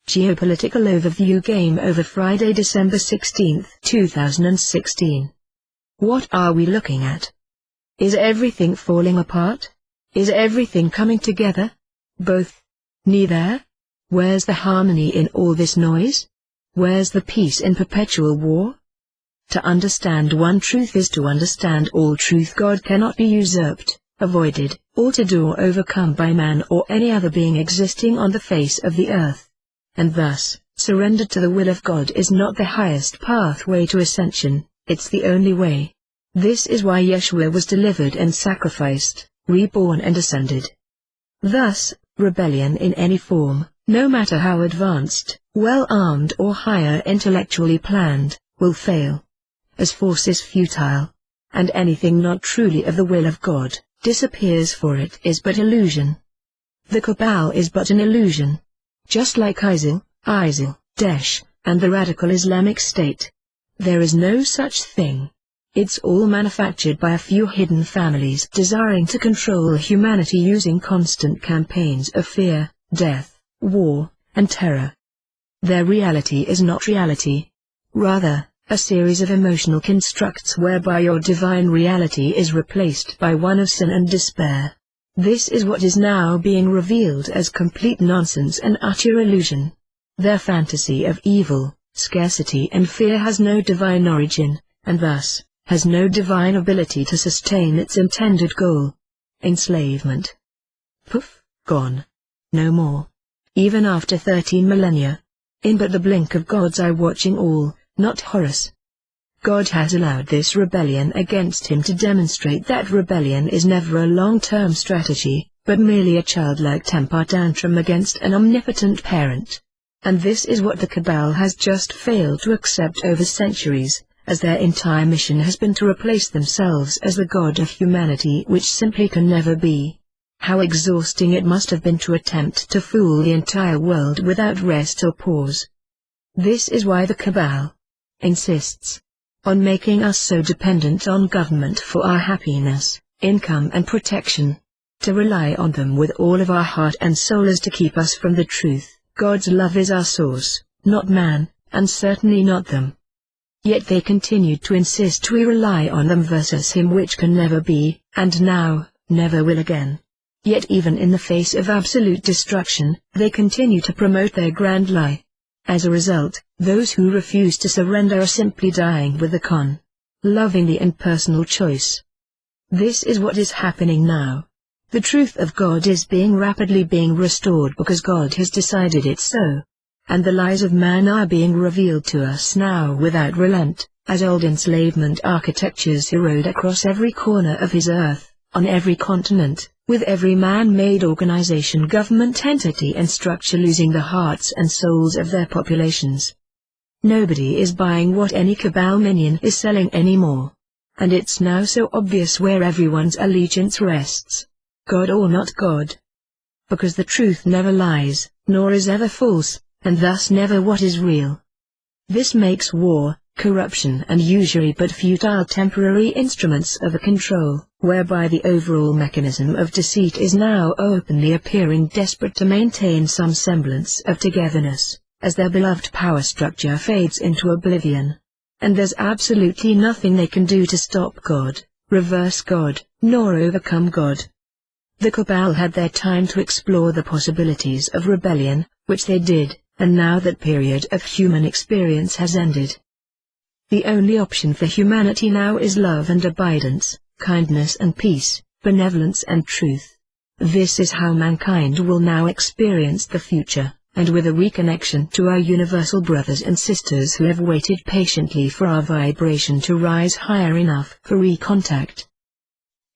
Geopolitical Overview Game Over Friday, December 16, 2016. What are we looking at? Is everything falling apart? Is everything coming together? Both? Neither? Where's the harmony in all this noise? Where's the peace in perpetual war? To understand one truth is to understand all truth. God cannot be usurped, avoided, altered or overcome by man or any other being existing on the face of the earth. And thus, surrender to the will of God is not the highest pathway to ascension, it's the only way. This is why Yeshua was delivered and sacrificed, reborn and ascended. Thus, rebellion in any form, no matter how advanced, well-armed or higher intellectually planned, will fail. As force is futile, and anything not truly of the will of God, disappears, for it is but illusion. The Cabal is but an illusion. Just like ISIL, Daesh, and the radical Islamic State. There is no such thing. It's all manufactured by a few hidden families desiring to control humanity using constant campaigns of fear, death, war, and terror. Their reality is not reality. Rather, a series of emotional constructs whereby your divine reality is replaced by one of sin and despair. This is what is now being revealed as complete nonsense and utter illusion. Their fantasy of evil, scarcity and fear has no divine origin, and thus, has no divine ability to sustain its intended goal. Enslavement. Poof, gone. No more. Even after 13 millennia. In but the blink of God's eye, watching all, not Horus. God has allowed this rebellion against him to demonstrate that rebellion is never a long-term strategy, but merely a childlike temper tantrum against an omnipotent parent. And this is what the Cabal has just failed to accept over centuries, as their entire mission has been to replace themselves as the God of humanity, which simply can never be. How exhausting it must have been to attempt to fool the entire world without rest or pause. This is why the Cabal insists on making us so dependent on government for our happiness, income and protection. To rely on them with all of our heart and soul is to keep us from the truth. God's love is our source, not man, and certainly not them. Yet they continued to insist we rely on them versus him, which can never be, and now, never will again. Yet even in the face of absolute destruction, they continue to promote their grand lie. As a result, those who refuse to surrender are simply dying with the con. Loving the impersonal choice. This is what is happening now. The truth of God is rapidly being restored because God has decided it so. And the lies of man are being revealed to us now without relent, as old enslavement architectures erode across every corner of his earth, on every continent, with every man-made organization, government entity and structure losing the hearts and souls of their populations. Nobody is buying what any Cabal minion is selling anymore. And it's now so obvious where everyone's allegiance rests. God or not God. Because the truth never lies, nor is ever false, and thus never what is real. This makes war, corruption and usury but futile temporary instruments of a control, whereby the overall mechanism of deceit is now openly appearing desperate to maintain some semblance of togetherness, as their beloved power structure fades into oblivion. And there's absolutely nothing they can do to stop God, reverse God, nor overcome God. The Cabal had their time to explore the possibilities of rebellion, which they did, and now that period of human experience has ended. The only option for humanity now is love and abidance, kindness and peace, benevolence and truth. This is how mankind will now experience the future, and with a reconnection to our universal brothers and sisters who have waited patiently for our vibration to rise higher enough for recontact.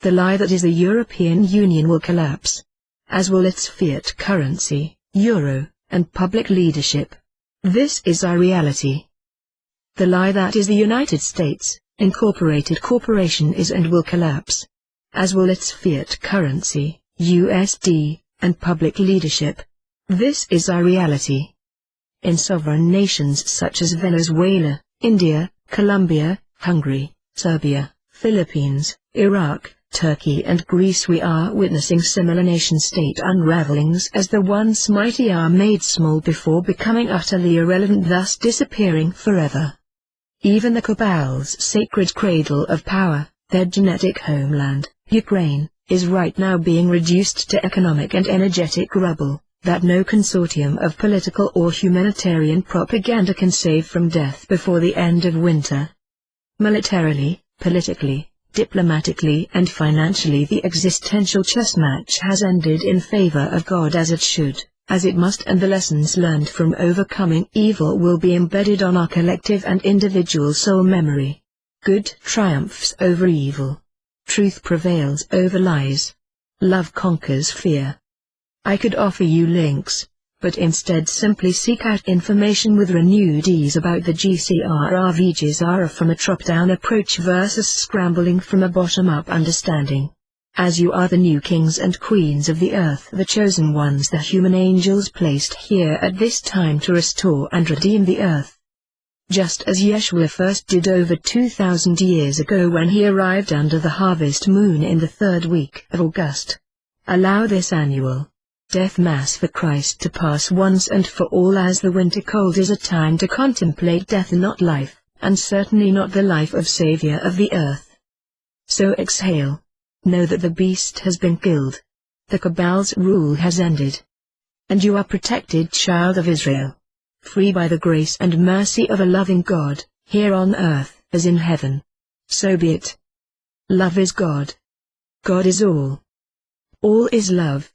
The lie that is the European Union will collapse, as will its fiat currency, euro, and public leadership. This is our reality. The lie that is the United States, Incorporated Corporation is and will collapse, as will its fiat currency, USD, and public leadership. This is our reality. In sovereign nations such as Venezuela, India, Colombia, Hungary, Serbia, Philippines, Iraq, Turkey and Greece, we are witnessing similar nation-state unravelings as the once mighty are made small before becoming utterly irrelevant, thus disappearing forever. Even the cabal's sacred cradle of power, their genetic homeland, Ukraine, is right now being reduced to economic and energetic rubble, that no consortium of political or humanitarian propaganda can save from death before the end of winter. Militarily, politically, diplomatically and financially, the existential chess match has ended in favor of God, as it should, as it must, and the lessons learned from overcoming evil will be embedded on our collective and individual soul memory. Good triumphs over evil. Truth prevails over lies. Love conquers fear. I could offer you links, but instead simply seek out information with renewed ease about the GCRRVGZARA from a top-down approach versus scrambling from a bottom-up understanding. As you are the new kings and queens of the earth, the chosen ones, the human angels placed here at this time to restore and redeem the earth. Just as Yeshua first did over 2,000 years ago when he arrived under the harvest moon in the 3rd week of August. Allow this annual death mass for Christ to pass once and for all, as the winter cold is a time to contemplate death, not life, and certainly not the life of Savior of the earth. So exhale. Know that the beast has been killed. The cabal's rule has ended. And you are protected, child of Israel. Free by the grace and mercy of a loving God, here on earth as in heaven. So be it. Love is God. God is all. All is love.